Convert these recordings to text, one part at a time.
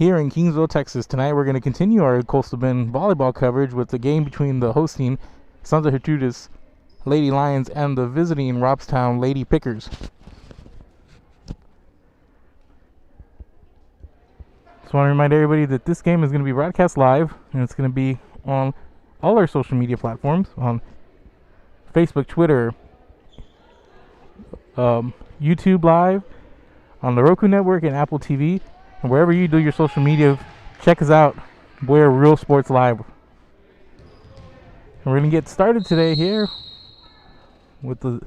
here in Kingsville, Texas. Tonight we're going to continue our Coastal Bend volleyball coverage with the game between the hosting Sons of Gertrudis Lady Lions and the visiting Robstown Lady Pickers. Just want to remind everybody that this game is going to be broadcast live, and it's going to be on all our social media platforms, on Facebook, Twitter, YouTube Live, on the Roku Network and Apple TV, and wherever you do your social media, check us out. We're Real Sports Live. And we're going to get started today here with the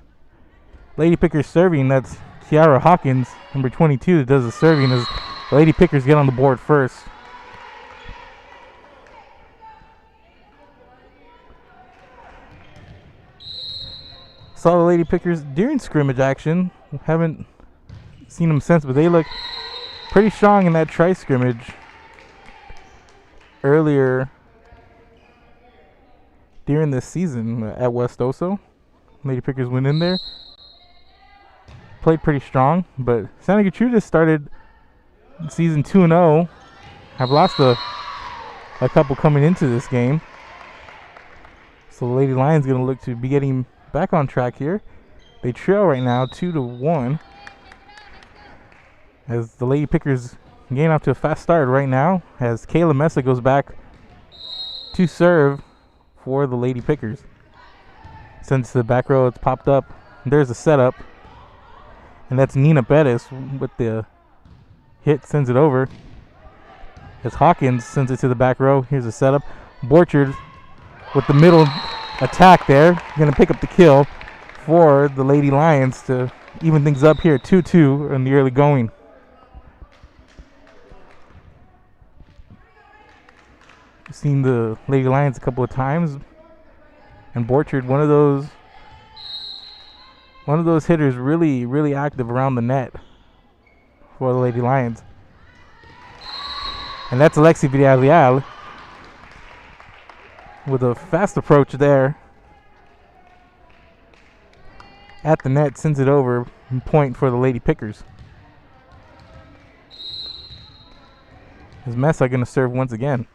Lady Pickers serving. That's Kiara Hawkins, number 22, that does the serving as the Lady Pickers get on the board first. Saw the Lady Pickers during scrimmage action. Haven't seen them since, but they look pretty strong in that tri-scrimmage earlier during this season at West Oso. Lady Pickers went in there, played pretty strong, but Santa Gertrudis started season 2-0. Have lost a couple coming into this game, so the Lady Lions going to look to be getting back on track here. They trail right now 2-1 as the Lady Pickers getting off to a fast start right now as Kayla Mesa goes back to serve for the Lady Pickers. Sends to the back row, it's popped up. There's a setup, and that's Nina Bettis with the hit, sends it over as Hawkins sends it to the back row. Here's a setup. Borchard with the middle attack there, gonna pick up the kill for the Lady Lions to even things up here, 2-2 in the early going. I've seen the Lady Lions a couple of times, and Borchard, one of those hitters, really active around the net for the Lady Lions. And that's Alexi Villarreal with a fast approach there at the net, sends it over and point for the Lady Pickers. Is Mesa going to serve once again?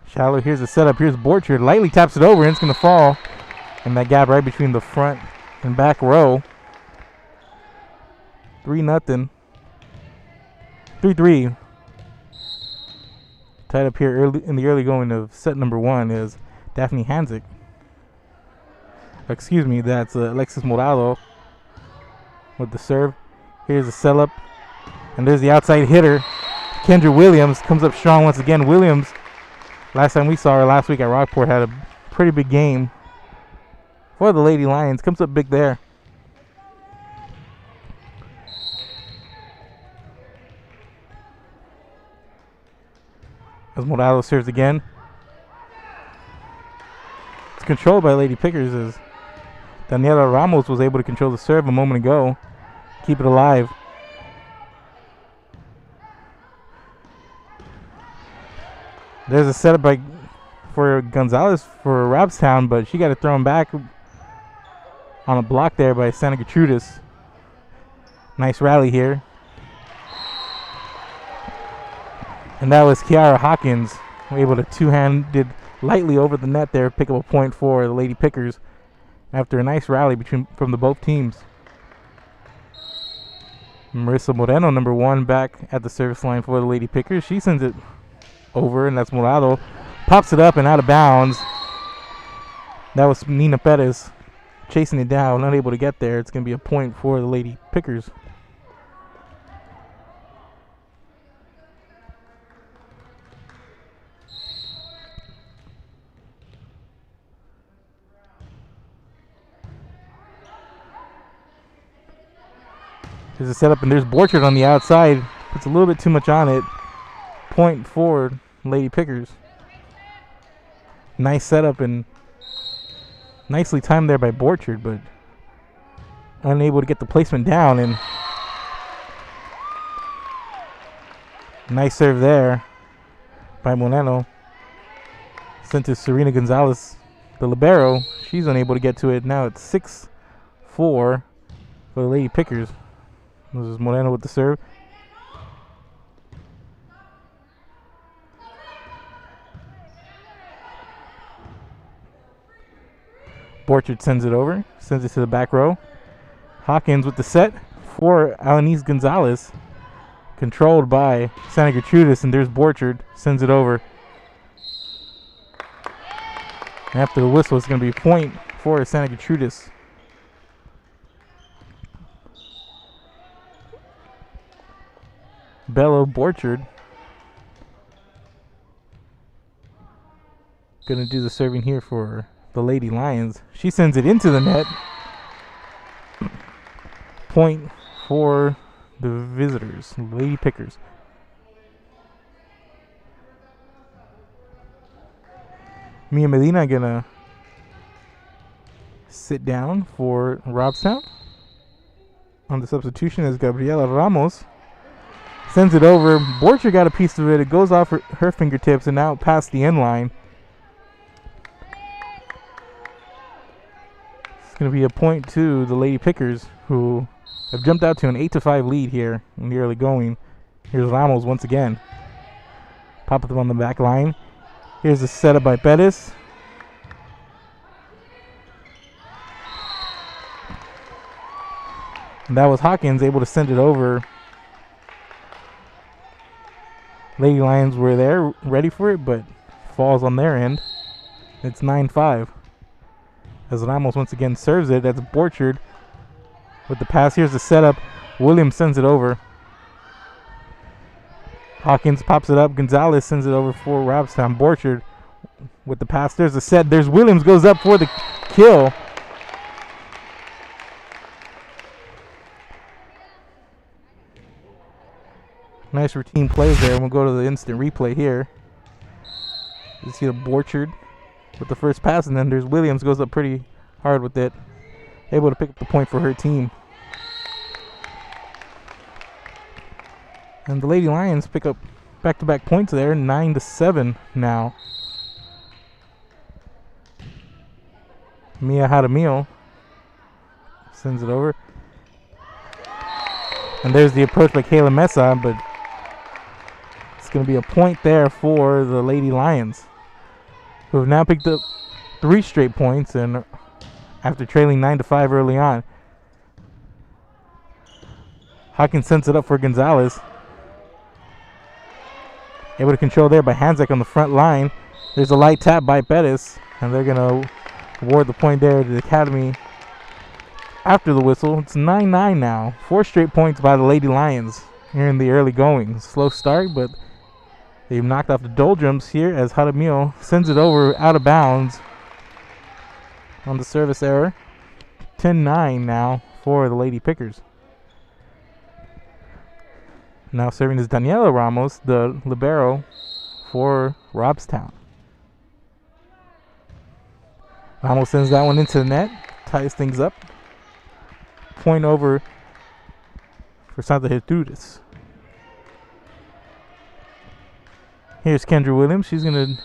Shallow, here's the setup. Here's Borchard, lightly taps it over, and it's going to fall in that gap right between the front and back row. 3-0. 3-3. Tied up here early in the early going of set number 1 is Daphne Hanzik. Excuse me, that's Alexis Morado with the serve. Here's the setup, and there's the outside hitter. Kendra Williams comes up strong once again. Williams, last time we saw her last week at Rockport, had a pretty big game for the Lady Lions. Comes up big there. As Morado serves again. It's controlled by Lady Pickers as Daniela Ramos was able to control the serve a moment ago. Keep it alive. There's a setup for Gonzalez for Robstown, but she got it thrown back on a block there by Santa Gertrudis. Nice rally here. And that was Kiara Hawkins able to two-handed lightly over the net there, pick up a point for the Lady Pickers after a nice rally from the both teams. Marissa Moreno, number 1, back at the service line for the Lady Pickers. She sends it over, and that's Morado. Pops it up and out of bounds. That was Nina Perez chasing it down, unable to get there. It's going to be a point for the Lady Pickers. There's a setup, and there's Borchard on the outside. Puts a little bit too much on it. Point for Lady Pickers. Nice setup and nicely timed there by Borchard, but unable to get the placement down. And nice serve there by Moreno. Sent to Serena Gonzalez, the libero. She's unable to get to it. Now it's 6-4 for the Lady Pickers. This is Moreno with the serve. Borchard sends it over, sends it to the back row. Hawkins with the set for Alanis Gonzalez. Controlled by Santa Gertrudis, and there's Borchard, sends it over. And after the whistle, it's going to be a point for Santa Gertrudis. Bello Borchard going to do the serving here for the Lady Lions. She sends it into the net. Point for the visitors, Lady Pickers. Mia Medina gonna sit down for Robstown. On the substitution is Gabriela Ramos. Sends it over. Borchard got a piece of it. It goes off her fingertips and out past the end line. It's going to be a point to the Lady Pickers, who have jumped out to an 8-5 lead here in the early going. Here's Ramos once again. Pop them on the back line. Here's a setup by Bettis. And that was Hawkins able to send it over. Lady Lions were there, ready for it, but falls on their end. It's 9-5. As Ramos once again serves it, that's Borchard with the pass. Here's the setup. Williams sends it over. Hawkins pops it up. Gonzalez sends it over for Robstown. Borchard with the pass. There's the set. There's Williams, goes up for the kill. Nice routine plays there. We'll go to the instant replay here. You see the Borchard with the first pass, and then there's Williams, goes up pretty hard with it. Able to pick up the point for her team. And the Lady Lions pick up back-to-back points there, 9-7 now. Mia Hadamil sends it over. And there's the approach by Kayla Mesa, but it's going to be a point there for the Lady Lions, who have now picked up 3 straight points and after trailing 9-5 early on. Hawkins sends it up for Gonzalez. Able to control there by Hanzak on the front line. There's a light tap by Bettis, and they're going to award the point there to the Academy after the whistle. It's 9-9 now. 4 straight points by the Lady Lions here in the early going. Slow start, but they've knocked off the doldrums here as Hadamil sends it over out of bounds on the service error. 10-9 now for the Lady Pickers. Now serving is Daniela Ramos, the libero for Robstown. Ramos sends that one into the net, ties things up. Point over for Santa Gertrudis. Here's Kendra Williams. She's going to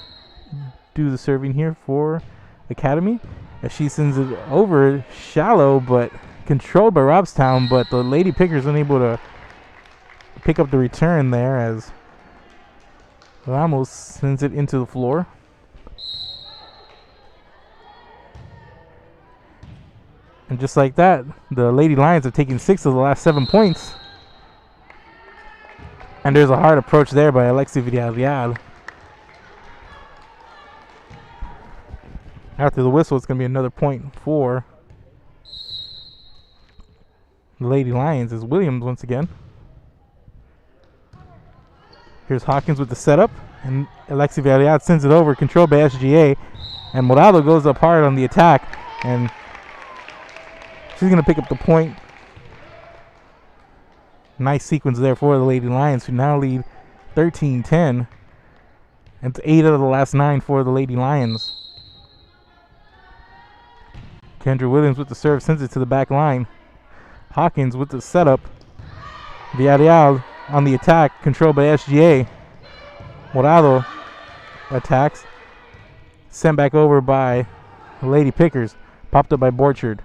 do the serving here for Academy. As she sends it over shallow, but controlled by Robstown, but the Lady Pickers unable to pick up the return there as Ramos sends it into the floor. And just like that, the Lady Lions have taken 6 of the last 7 points. And there's a hard approach there by Alexi Villarreal. After the whistle, it's going to be another point for the Lady Lions as Williams once again. Here's Hawkins with the setup, and Alexi Villarreal sends it over, controlled by SGA. And Morado goes up hard on the attack, and she's going to pick up the point. Nice sequence there for the Lady Lions, who now lead 13-10. And it's 8 out of the last 9 for the Lady Lions. Kendra Williams with the serve, sends it to the back line. Hawkins with the setup. Villarreal on the attack, controlled by SGA. Morado attacks. Sent back over by Lady Pickers. Popped up by Borchard.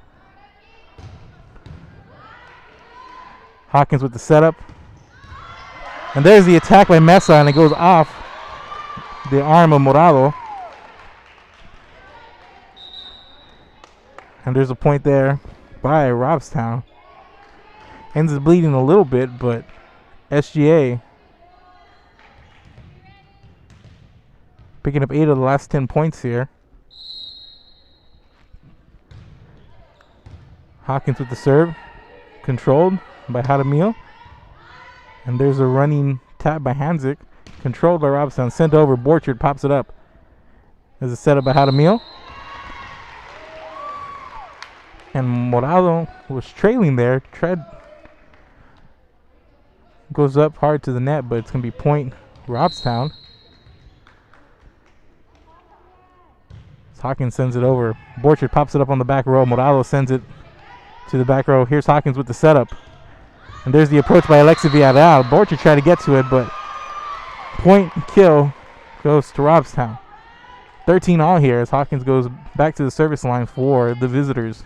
Hawkins with the setup. And there's the attack by Mesa, and it goes off the arm of Morado. And there's a point there by Robstown. Ends up bleeding a little bit, but SGA picking up 8 of the last 10 points here. Hawkins with the serve. Controlled by Hadamil. And there's a running tap by Hanzik. Controlled by Robstown. Sent over. Borchard pops it up. There's a setup by Hadamil. And Morado was trailing there. Goes up hard to the net, but it's going to be point Robstown. Hawkins sends it over. Borchard pops it up on the back row. Morado sends it to the back row. Here's Hawkins with the setup. And there's the approach by Alexi Villarreal. Borchard tried to get to it, but point kill goes to Robstown. 13 all here as Hawkins goes back to the service line for the visitors.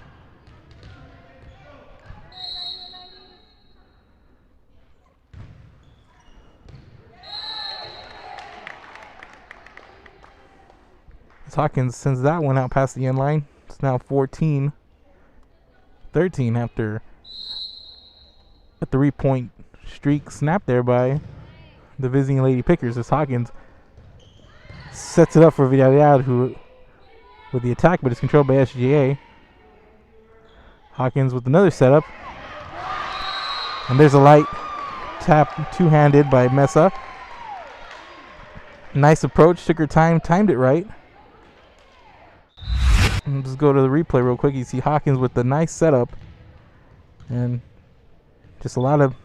Hawkins sends that one out past the end line. It's now 14-13 after a 3-point streak snapped there by the visiting Lady Pickers as Hawkins sets it up for Villarreal, who with the attack, but it's controlled by SGA. Hawkins with another setup. And there's a light tap two-handed by Mesa. Nice approach, took her time, timed it right. And just go to the replay real quick. You see Hawkins with the nice setup. And just a lot of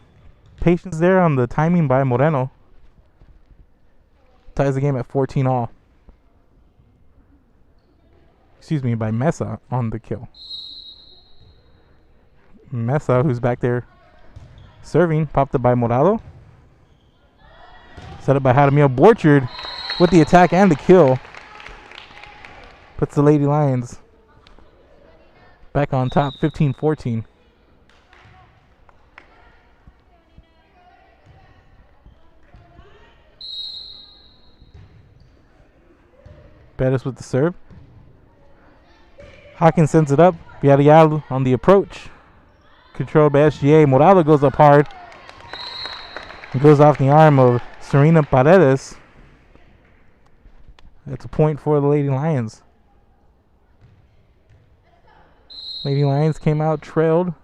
patience there on the timing by Moreno. Ties the game at 14 all. Excuse me, by Mesa on the kill. Mesa, who's back there serving, popped up by Morado. Set up by Hadamil. Borchard with the attack and the kill. Puts the Lady Lions back on top, 15-14. Bettis with the serve. Hawkins sends it up. Villarreal on the approach. Controlled by SGA. Morado goes up hard. It goes off the arm of Serena Paredes. That's a point for the Lady Lions. Lady Lions came out trailed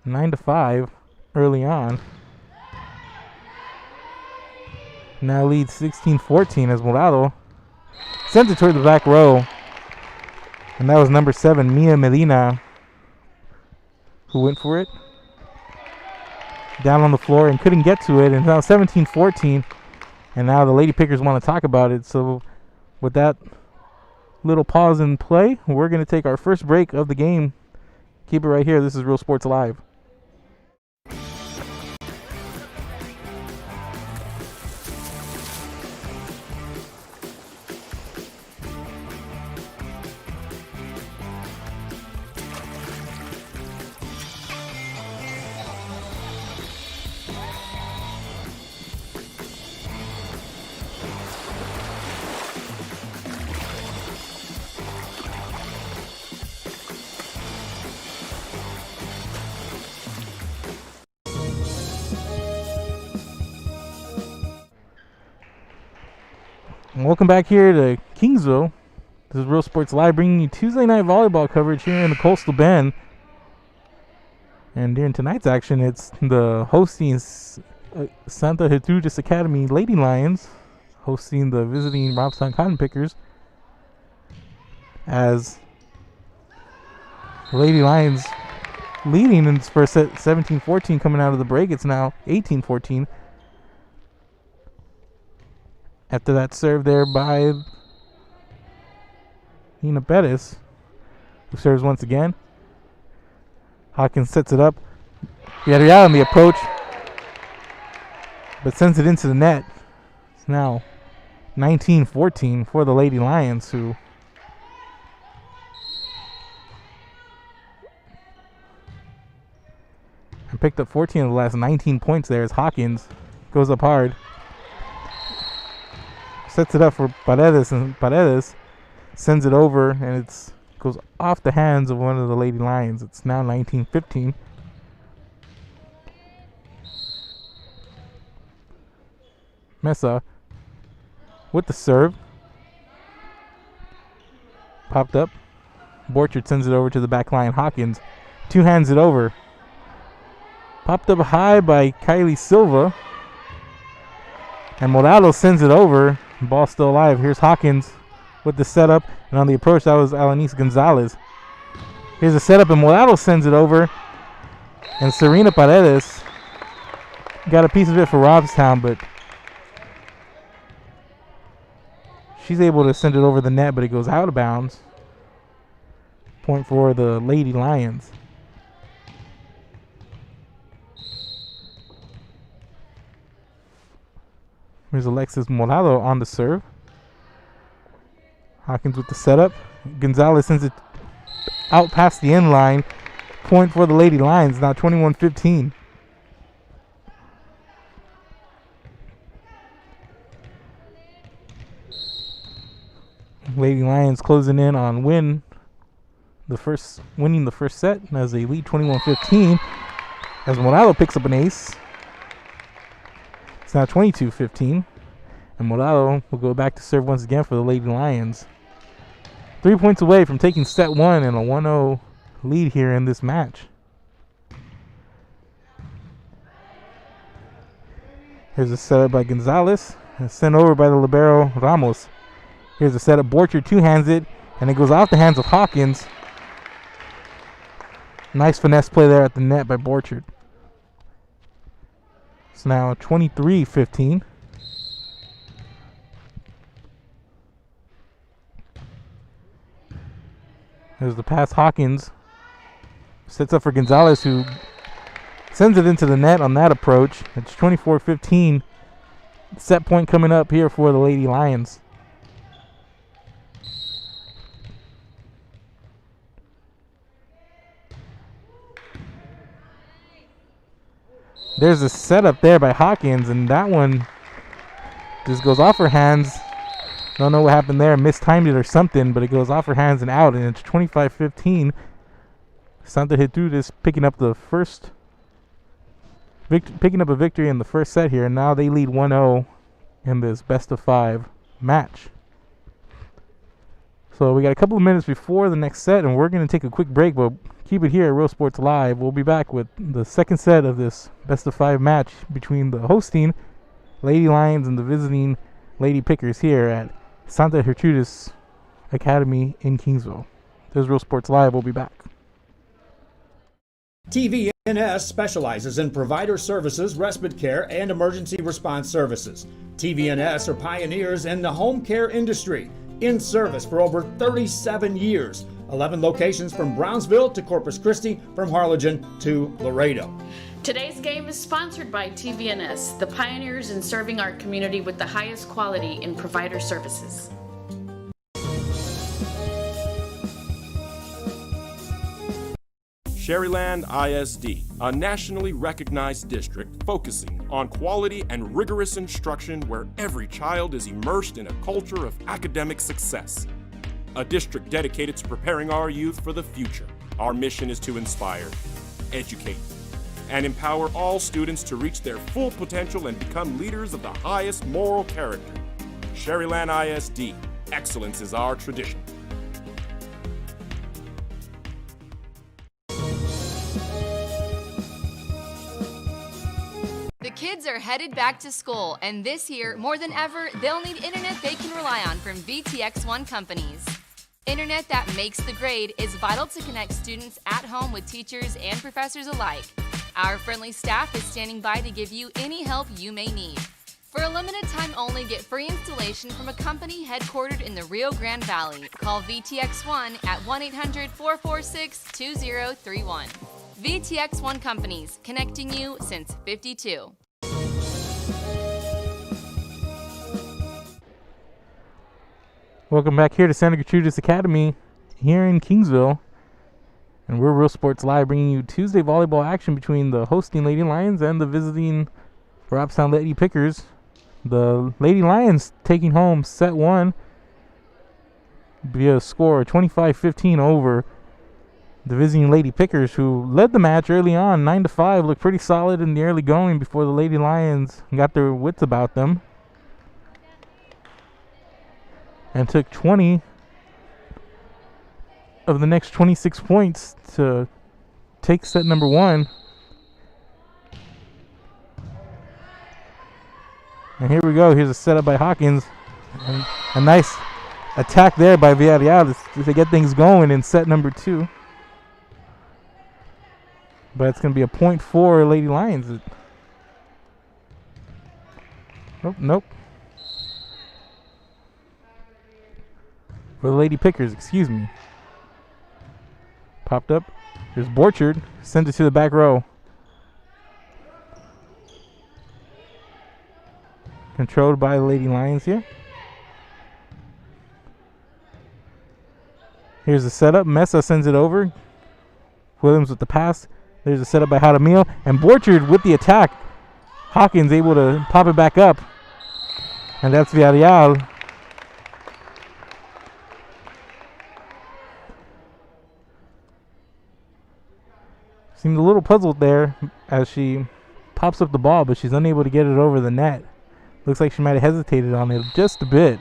9-5 early on. Now leads 16-14 as Morado sends it toward the back row. And that was number 7, Mia Medina, who went for it. Down on the floor and couldn't get to it. And now 17-14. And now the Lady Pickers want to talk about it. So with that little pause in play, we're going to take our first break of the game. Keep it right here. This is Real Sports Live. Welcome back here to Kingsville. This is Real Sports Live, bringing you Tuesday night volleyball coverage here in the Coastal Bend. And during tonight's action, it's the hosting Santa Gertrudis Academy Lady Lions hosting the visiting Robstown Cotton Pickers. As Lady Lions leading in this first set, 17-14 coming out of the break. It's now 18-14. After that serve there by Nina Bettis, who serves once again. Hawkins sets it up. Villarreal on the approach, but sends it into the net. It's now 19-14 for the Lady Lions, who and picked up 14 of the last 19 points there as Hawkins goes up hard. Sets it up for Paredes, and Paredes sends it over, and it goes off the hands of one of the Lady Lions. It's now 19-15. Mesa with the serve. Popped up. Borchard sends it over to the back line. Hawkins two-hands it over. Popped up high by Kylie Silva. And Morales sends it over. Ball still alive. Here's Hawkins with the setup. And on the approach, that was Alanis Gonzalez. Here's the setup, and Morales sends it over. And Serena Paredes got a piece of it for Robstown, but she's able to send it over the net, but it goes out of bounds. Point for the Lady Lions. Here's Alexis Morado on the serve. Hawkins with the setup. Gonzalez sends it out past the end line. Point for the Lady Lions, now 21-15. Lady Lions closing in on winning the first set as they lead 21-15. As Morado picks up an ace. It's now 22-15. And Morado will go back to serve once again for the Lady Lions. 3 points away from taking set one and a 1-0 lead here in this match. Here's a setup by Gonzalez. And sent over by the libero Ramos. Here's a setup. Borchard two-hands it. And it goes off the hands of Hawkins. Nice finesse play there at the net by Borchard. It's now 23-15. There's the pass. Hawkins sets up for Gonzalez, who sends it into the net on that approach. It's 24-15. Set point coming up here for the Lady Lions. There's a setup there by Hawkins, and that one just goes off her hands. Don't know what happened there. Mistimed it or something, but it goes off her hands and out, and it's 25-15. Santa Gertrudis picking up the picking up a victory in the first set here, and now they lead 1-0 in this best-of-5 match. So we got a couple of minutes before the next set, and we're going to take a quick break, but keep it here at Real Sports Live. We'll be back with the second set of this best-of-5 match between the hosting Lady Lions and the visiting Lady Pickers here at Santa Gertrudis Academy in Kingsville. There's Real Sports Live. We'll be back. TVNS specializes in provider services, respite care, and emergency response services. TVNS are pioneers in the home care industry, in service for over 37 years. 11 locations from Brownsville to Corpus Christi, from Harlingen to Laredo. Today's game is sponsored by TVNS, the pioneers in serving our community with the highest quality in provider services. Sherryland ISD, a nationally recognized district focusing on quality and rigorous instruction where every child is immersed in a culture of academic success. A district dedicated to preparing our youth for the future. Our mission is to inspire, educate, and empower all students to reach their full potential and become leaders of the highest moral character. Sherryland ISD, excellence is our tradition. The kids are headed back to school, and this year, more than ever, they'll need internet they can rely on from VTX1 companies. Internet that makes the grade is vital to connect students at home with teachers and professors alike. Our friendly staff is standing by to give you any help you may need. For a limited time only, get free installation from a company headquartered in the Rio Grande Valley. Call VTX1 at 1-800-446-2031. VTX1 Companies, connecting you since '52. Welcome back here to Santa Gertrudis Academy here in Kingsville. And we're Real Sports Live, bringing you Tuesday volleyball action between the hosting Lady Lions and the visiting Robstown Lady Pickers. The Lady Lions taking home set one via a score 25-15 over the visiting Lady Pickers, who led the match early on 9-5. Looked pretty solid in the early going before the Lady Lions got their wits about them and took 20 of the next 26 points to take set number one. And here we go. Here's a setup by Hawkins. And a nice attack there by Villarreal to get things going in set number two. But it's going to be a point for Lady Lions. Oh, nope. For the Lady Pickers, excuse me. Popped up. Here's Borchard. Sends it to the back row. Controlled by the Lady Lions here. Here's the setup. Mesa sends it over. Williams with the pass. There's a setup by Jaramillo. And Borchard with the attack. Hawkins able to pop it back up. And that's Villarreal. Seemed a little puzzled there as she pops up the ball, but she's unable to get it over the net. Looks like she might have hesitated on it just a bit.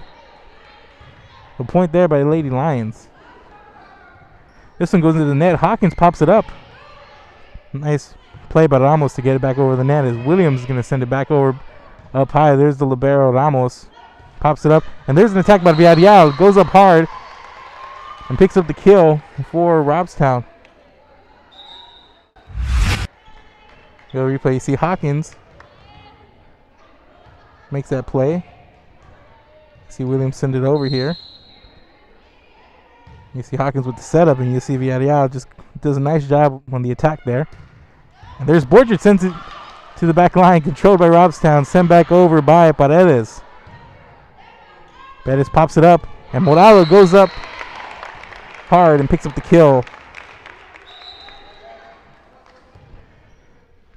A point there by the Lady Lions. This one goes into the net. Hawkins pops it up. Nice play by Ramos to get it back over the net as Williams is going to send it back over up high. There's the libero Ramos. Pops it up. And there's an attack by Villarreal. Goes up hard and picks up the kill for Robstown. Go replay. You see Hawkins makes that play. See Williams send it over here. You see Hawkins with the setup, and you see Villarreal just does a nice job on the attack there. And there's Borchard, sends it to the back line, controlled by Robstown, sent back over by Paredes. Paredes pops it up, and Moralo goes up hard and picks up the kill.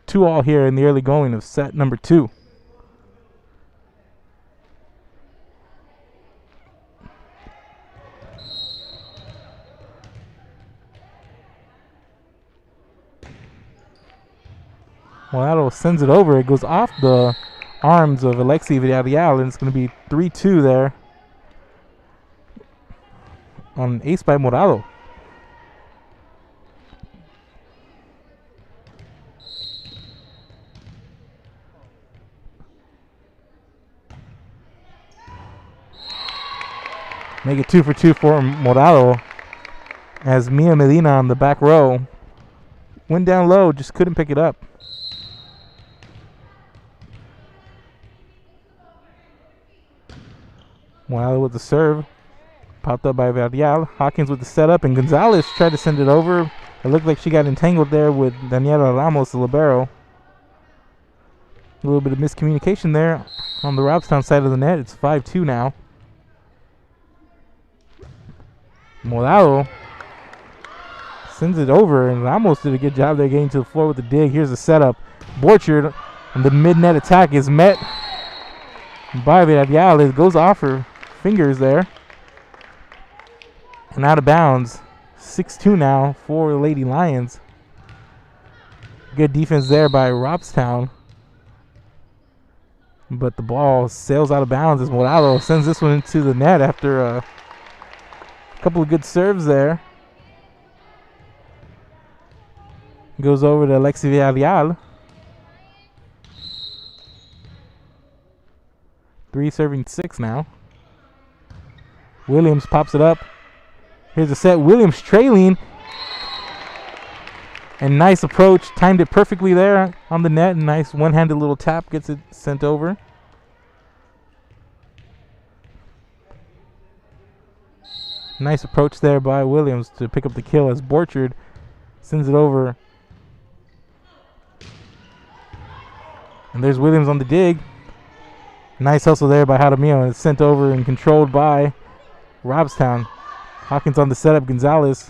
2-all here in the early going of set number two. Moralo sends it over. It goes off the arms of Alexi Villarreal, and it's going to be 3-2 there on an ace by Moralo. Make it 2 for 2 for Moralo as Mia Medina on the back row went down low, just couldn't pick it up. Moralo with the serve. Popped up by Villarreal. Hawkins with the setup, and Gonzalez tried to send it over. It looked like she got entangled there with Daniela Ramos, the libero. A little bit of miscommunication there on the Robstown side of the net. It's 5-2 now. Moralo sends it over, and Ramos did a good job there getting to the floor with the dig. Here's the setup. Borchard, and the mid-net attack is met by Villarreal. It goes off her fingers there and out of bounds. 6-2 now for Lady Lions. Good defense there by Robstown, but the ball sails out of bounds as Moralo sends this one into the net after a couple of good serves there. Goes over to Alexi Villarreal. 3-6 now. Williams pops it up. Here's a set. Williams trailing. And nice approach. Timed it perfectly there on the net. Nice one-handed little tap. Gets it sent over. Nice approach there by Williams to pick up the kill as Borchard sends it over. And there's Williams on the dig. Nice hustle there by Jaramillo, and it's sent over and controlled by Robstown. Hawkins on the setup. Gonzalez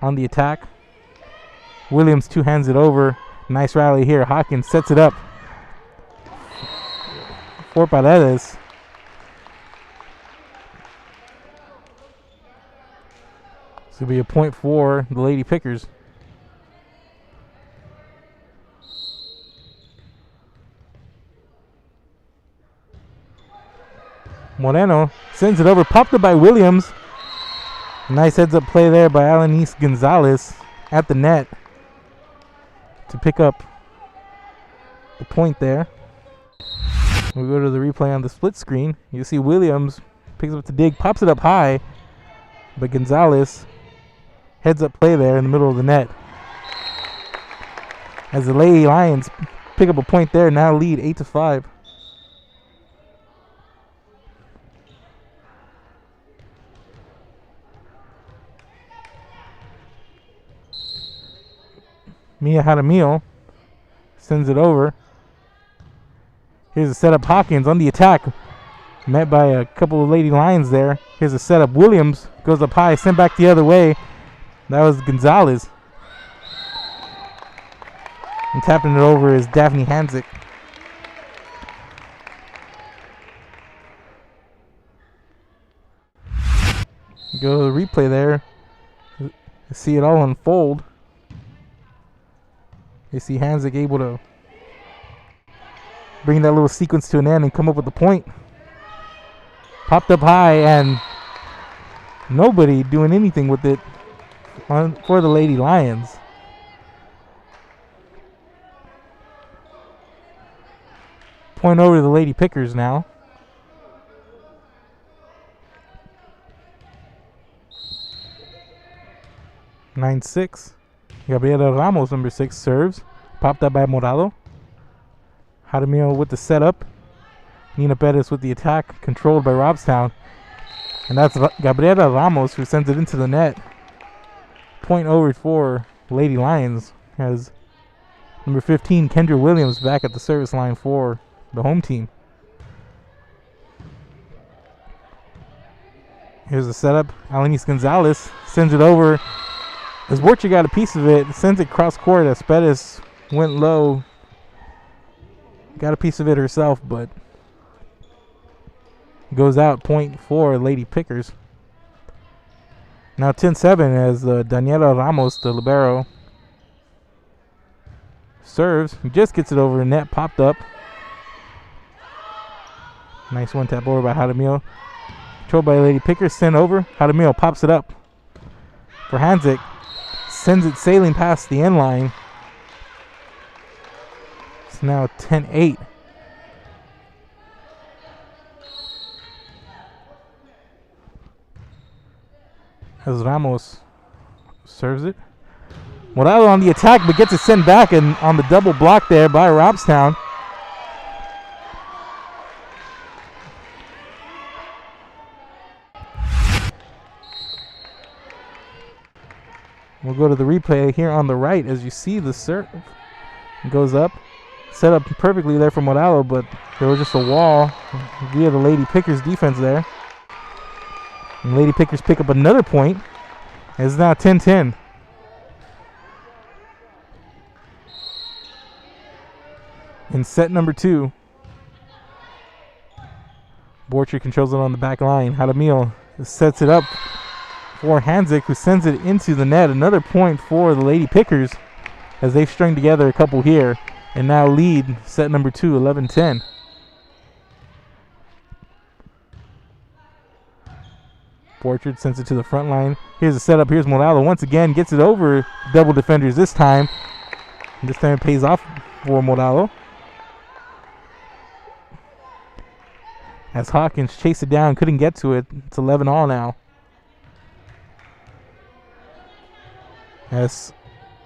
on the attack. Williams two-hands it over. Nice rally here. Hawkins sets it up for Paredes. This will be a point for the Lady Pickers. Moreno sends it over, popped up by Williams. Nice heads-up play there by Alanis Gonzalez at the net to pick up the point there. We go to the replay on the split screen. You see Williams picks up the dig, pops it up high, but Gonzalez heads-up play there in the middle of the net. As the Lady Lions pick up a point there, now lead 8-5. Mia Jaramillo sends it over. Here's a setup. Hawkins on the attack. Met by a couple of Lady Lions there. Here's a setup. Williams goes up high, sent back the other way. That was Gonzalez. And tapping it over is Daphne Hanzik. Go to the replay there. See it all unfold. You see Hanzik able to bring that little sequence to an end and come up with the point. Popped up high and nobody doing anything with it for the Lady Lions. Point over to the Lady Pickers now. Nine 6. Gabriela Ramos, number 6, serves. Popped up by Morado. Jaramillo with the setup. Nina Perez with the attack, controlled by Robstown. And that's Gabriela Ramos who sends it into the net. Point over for Lady Lions as number 15, Kendra Williams, back at the service line for the home team. Here's the setup. Alanis Gonzalez sends it over. As Borcher got a piece of it, sends it cross court as Perez went low. Got a piece of it herself, but goes out. Point for Lady Pickers. Now 10-7 as Daniela Ramos, the libero, serves. Just gets it over. Net popped up. Nice one tap over by Jaramillo. Controlled by Lady Pickers. Sent over. Jaramillo pops it up for Hanzik. Sends it sailing past the end line. It's now 10-8. As Ramos serves it. Morado on the attack, but gets it sent back and on the double block there by Robstown. We'll go to the replay here on the right as you see the serve goes up. Set up perfectly there for Morado, but there was just a wall via the Lady Pickers defense there. And Lady Pickers pick up another point. It's now 10-10. In set number 2. Borcher controls it on the back line. Jaramillo sets it up for Hanzik, who sends it into the net. Another point for the Lady Pickers as they've strung together a couple here and now lead set number 2, 11-10. Borchard sends it to the front line. Here's the setup. Here's Morado once again. Gets it over double defenders this time. And this time it pays off for Morado. As Hawkins chased it down, couldn't get to it. It's 11-all now. As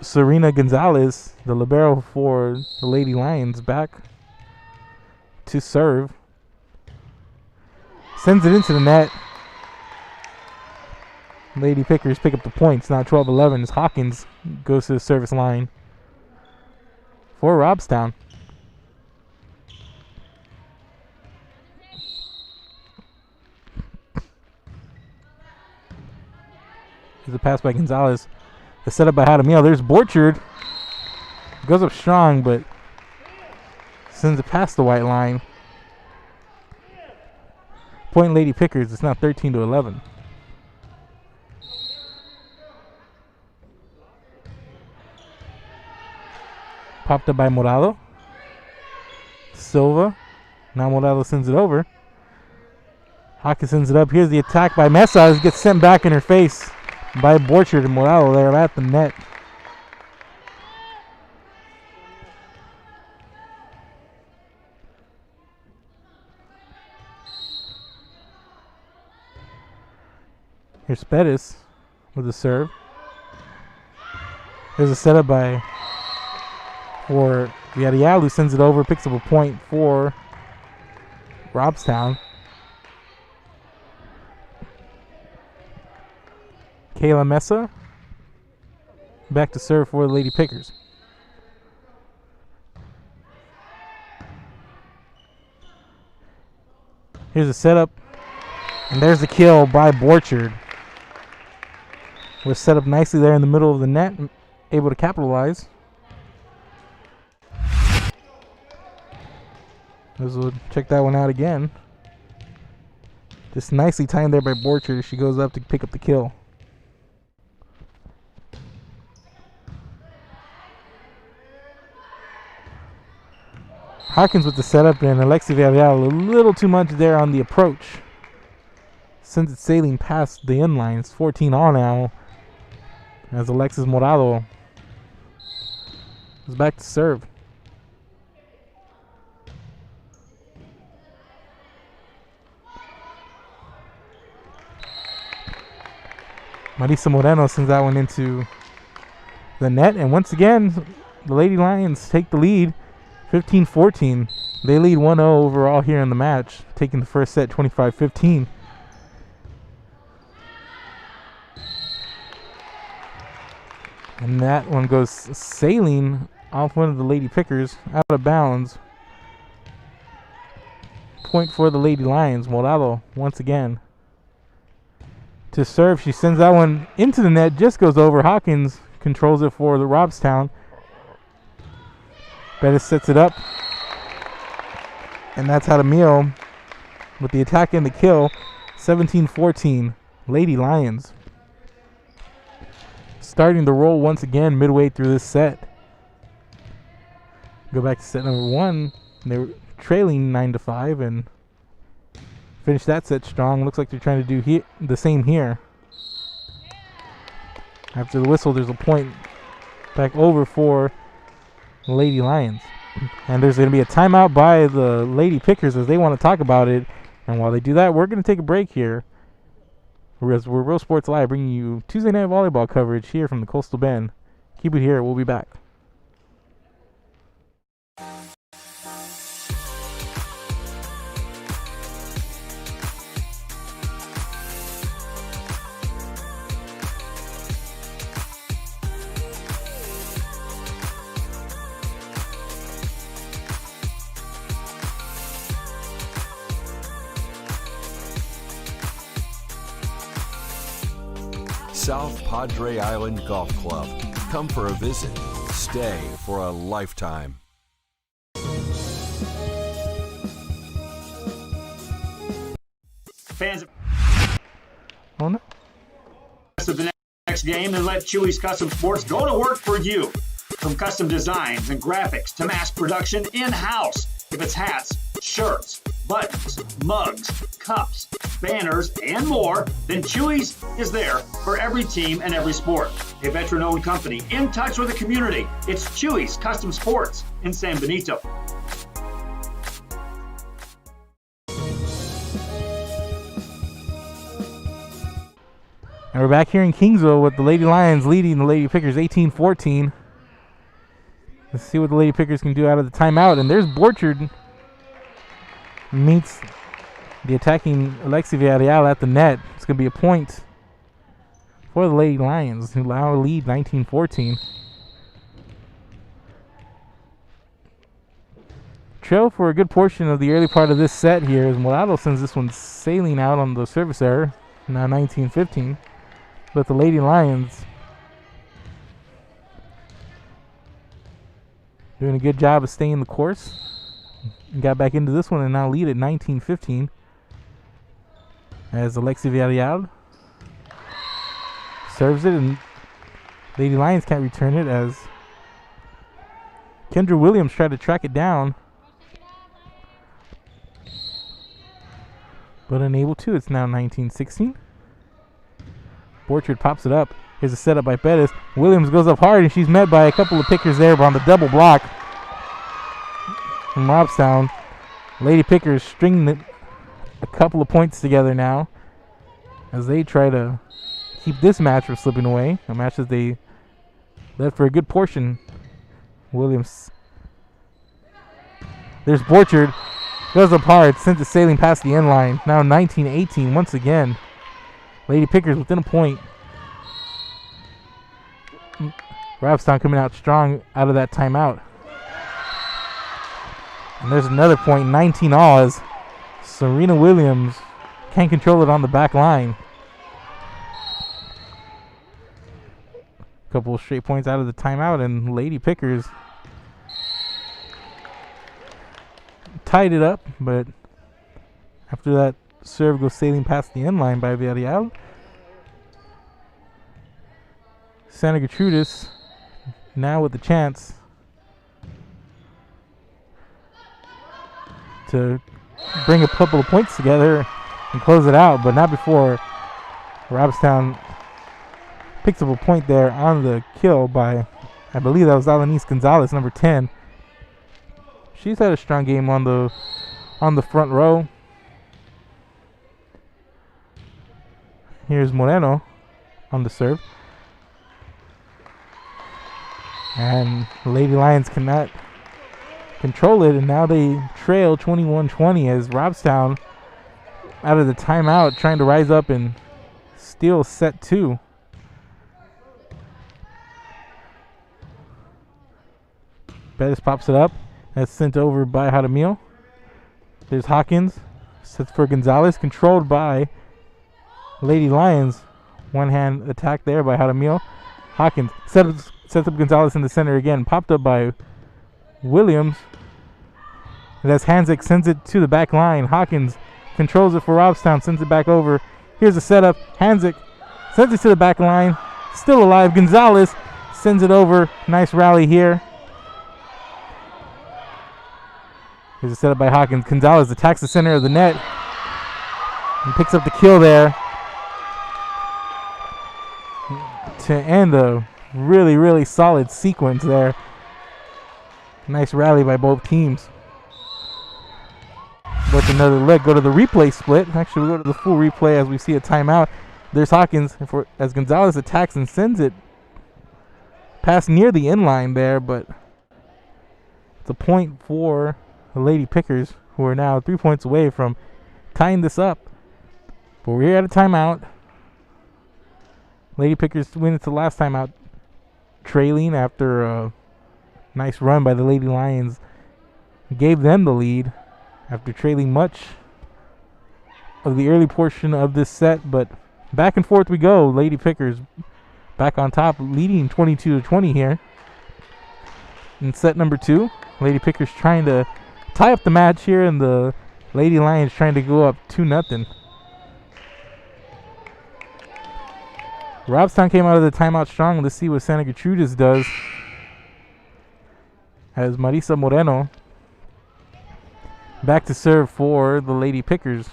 Serena Gonzalez, the libero for the Lady Lions, back to serve. Sends it into the net. Lady Pickers pick up the points. Now 12-11 as Hawkins goes to the service line for Robstown. Here's a pass by Gonzalez. The setup by Hadamil. There's Borchard. Goes up strong, but sends it past the white line. Point Lady Pickers. It's now 13-11. Popped up by Morado. Silva. Now Morado sends it over. Hawkins sends it up. Here's the attack by Mesa. It gets sent back in her face by Borchard and Morado there at the net. Here's Pettis with the serve. There's a setup for Villarreal, who sends it over, picks up a point for Robstown. Kayla Mesa back to serve for the Lady Pickers. Here's a setup, and there's the kill by Borchard. Was set up nicely there in the middle of the net, able to capitalize. We'll check that one out again. Just nicely timed there by Borchard as she goes up to pick up the kill. Hawkins with the setup, and Alexi Villarreal a little too much there on the approach. Sends it sailing past the inline. It's 14-all now, as Alexis Morado is back to serve. Marisa Moreno sends that one into the net, and once again, the Lady Lions take the lead, 15-14. They lead 1-0 overall here in the match, taking the first set 25-15. And that one goes sailing off one of the Lady Pickers, out of bounds. Point for the Lady Lions. Morado once again to serve. She sends that one into the net, just goes over. Hawkins controls it for the Robstown. Bettis sets it up, and that's Hadamil with the attack and the kill. 17-14, Lady Lions starting to roll once again midway through this set. Go back to set number one. They were trailing 9-5 and finish that set strong. Looks like they're trying to do the same here. After the whistle, there's a point back over for the Lady Lions. And there's going to be a timeout by the Lady Pickers as they want to talk about it. And while they do that, we're going to take a break here. We're Real Sports Live, bringing you Tuesday night volleyball coverage here from the Coastal Bend. Keep it here. We'll be back. South Padre Island Golf Club. Come for a visit. Stay for a lifetime. Fans Oh no. of the next game, and let Chewy's Custom Sports go to work for you. From custom designs and graphics to mass production in-house. If it's hats, shirts, buttons, mugs, cups, banners, and more, then Chewy's is there for every team and every sport. A veteran-owned company in touch with the community. It's Chewy's Custom Sports in San Benito. And we're back here in Kingsville with the Lady Lions leading the Lady Pickers 18-14. Let's see what the Lady Pickers can do out of the timeout. And there's Borchard. Meets the attacking Alexi Villarreal at the net. It's going to be a point for the Lady Lions, who now lead 19-14. Trail for a good portion of the early part of this set here as Morado sends this one sailing out on the service error. Now 19-15. But the Lady Lions doing a good job of staying the course. Got back into this one and now lead at 19-15 as Alexi Villarreal serves it, and Lady Lions can't return it as Kendra Williams tried to track it down, but unable to. It's now 19-16. Borchard pops it up. Here's a setup by Bettis. Williams goes up hard, and she's met by a couple of pickers there on the double block from Robstown. Lady Pickers stringing a couple of points together now as they try to keep this match from slipping away. A match that they led for a good portion. Williams. There's Borchard. Goes up hard. Sends it sailing past the end line. Now 19-18 once again. Lady Pickers within a point. Robstown coming out strong out of that timeout. And there's another point, 19 all, as Serena Williams can't control it on the back line. Couple of straight points out of the timeout, and Lady Pickers tied it up, but after that serve goes sailing past the end line by Villarreal. Santa Gertrudis now with the chance to bring a couple of points together and close it out, but not before Robstown picks up a point there on the kill by, I believe that was Alanis Gonzalez, number 10. She's had a strong game on the front row. Here's Moreno on the serve. And Lady Lions cannot control it, and now they trail 21-20 as Robstown out of the timeout trying to rise up and steal set 2. Bettis pops it up. That's sent over by Jaramillo. There's Hawkins. Sets for Gonzalez. Controlled by Lady Lions. One hand attack there by Jaramillo. Hawkins sets up Gonzalez in the center again. Popped up by Williams. And as Hanzik sends it to the back line. Hawkins controls it for Robstown. Sends it back over. Here's a setup. Hanzik sends it to the back line. Still alive. Gonzalez sends it over. Nice rally here. Here's a setup by Hawkins. Gonzalez attacks the center of the net and picks up the kill there to end a really, really solid sequence there. Nice rally by both teams. Let another leg go to the replay split. Actually, we'll go to the full replay as we see a timeout. There's Hawkins as Gonzalez attacks and sends it past near the end line there, but it's a point for the Lady Pickers, who are now 3 points away from tying this up. But we're at a timeout. Lady Pickers win it the last timeout, trailing after a nice run by the Lady Lions. Gave them the lead after trailing much of the early portion of this set, but back and forth we go. Lady Pickers back on top, leading 22-20 here in set number 2. Lady Pickers trying to tie up the match here, and the Lady Lions trying to go up 2-0. Robstown came out of the timeout strong. Let's see what Santa Gertrudis does. As Marisa Moreno back to serve for the Lady Pickers.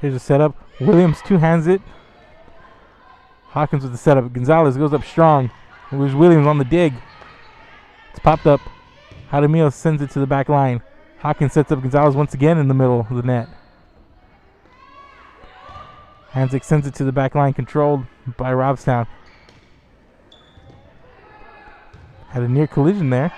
Here's a setup. Williams two-hands it. Hawkins with the setup. Gonzalez goes up strong. There's Williams on the dig. It's popped up. Jaramillo sends it to the back line. Hawkins sets up Gonzalez once again in the middle of the net. Hanzik sends it to the back line, controlled by Robstown. Had a near collision there.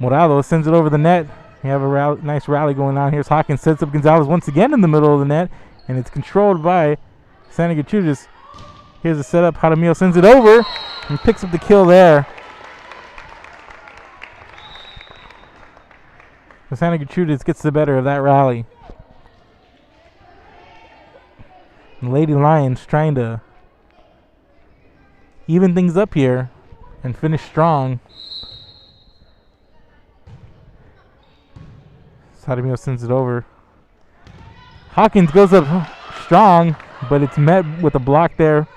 Morado sends it over the net. You have a nice rally going on. Here's Hawkins, sets up Gonzalez once again in the middle of the net, and it's controlled by Santa Gertrudis. Here's a setup. Jaramillo sends it over and picks up the kill there. Santa Gertrudis gets the better of that rally. And Lady Lions trying to even things up here and finish strong. Sadamio sends it over. Hawkins goes up strong, but it's met with a block there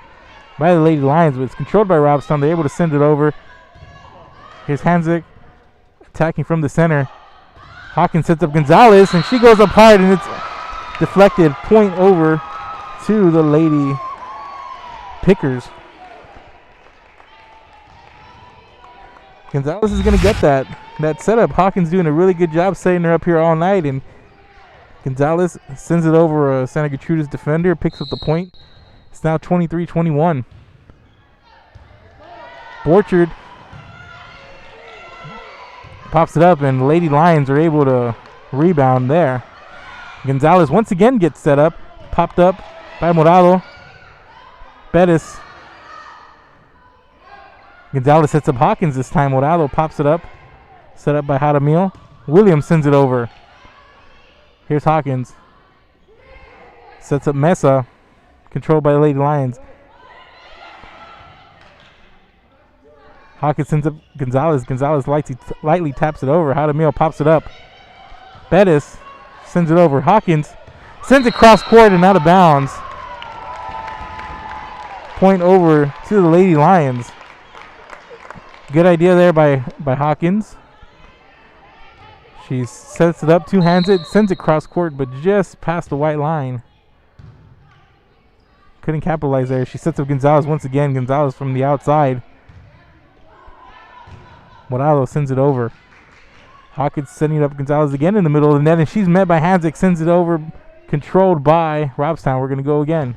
by the Lady Lions, but it's controlled by Robstown. They're able to send it over. Here's Hanzik attacking from the center. Hawkins sets up Gonzalez, and she goes up hard, and it's deflected. Point over to the Lady Pickers. Gonzalez is going to get that setup. Hawkins doing a really good job setting her up here all night, and Gonzalez sends it over a Santa Gertrudis defender, picks up the point. It's now 23-21. Borchard pops it up, and Lady Lions are able to rebound there. Gonzalez once again gets set up, popped up by Morado. Bettis. Gonzalez sets up Hawkins this time. Morado pops it up, set up by Jaramillo. Williams sends it over. Here's Hawkins. Sets up Mesa, controlled by the Lady Lions. Hawkins sends up Gonzalez. Gonzalez lightly taps it over. Jaramillo pops it up. Bettis sends it over. Hawkins sends it cross court and out of bounds. Point over to the Lady Lions. Good idea there by Hawkins. She sets it up, two-hands it, sends it cross court, but just past the white line. Couldn't capitalize there. She sets up Gonzalez once again. Gonzalez from the outside. Morado sends it over. Hawkins sending it up Gonzalez again in the middle of the net, and she's met by Hanzik, sends it over, controlled by Robstown. We're going to go again.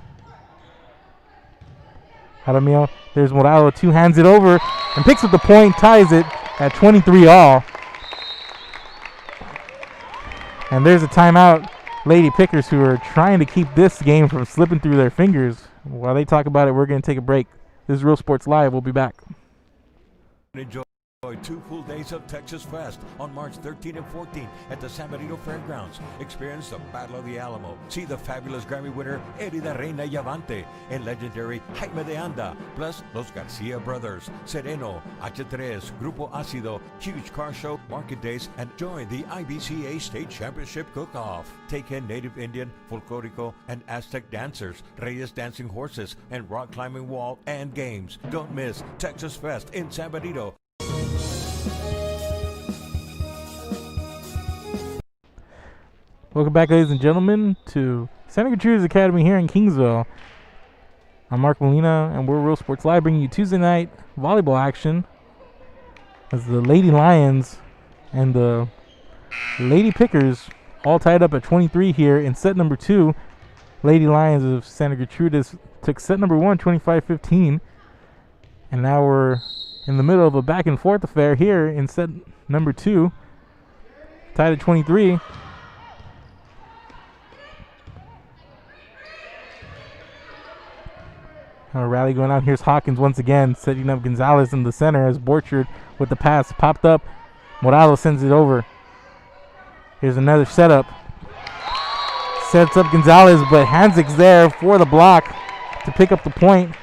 Jaramillo, there's Morado, two-hands it over, and picks up the point, ties it at 23 all. And there's a timeout. Lady Pickers, who are trying to keep this game from slipping through their fingers. While they talk about it, we're going to take a break. This is Real Sports Live. We'll be back. Enjoy 2 full days of Texas Fest on March 13 and 14 at the San Benito Fairgrounds. Experience the Battle of the Alamo. See the fabulous Grammy winner Eddie Da Reina Yavante and legendary Jaime de Anda, plus Los Garcia Brothers, Sereno, H3, Grupo Ácido, huge car show, market days, and join the IBCA State Championship Cook-Off. Take in native Indian, folklorico, and Aztec dancers, Reyes dancing horses, and rock climbing wall and games. Don't miss Texas Fest in San Benito. Welcome back, ladies and gentlemen, to Santa Gertrudis Academy here in Kingsville. I'm Mark Molina, and we're Real Sports Live, bringing you Tuesday night volleyball action as the Lady Lions and the Lady Pickers all tied up at 23 here in set number 2. Lady Lions of Santa Gertrudis took set number 1, 25-15, and now we're in the middle of a back and forth affair here in set number 2, tied at 23. A rally going on. Here's Hawkins once again, setting up Gonzalez in the center as Borchard with the pass popped up. Morado sends it over. Here's another setup. Sets up Gonzalez, but Hanzik's there for the block to pick up the point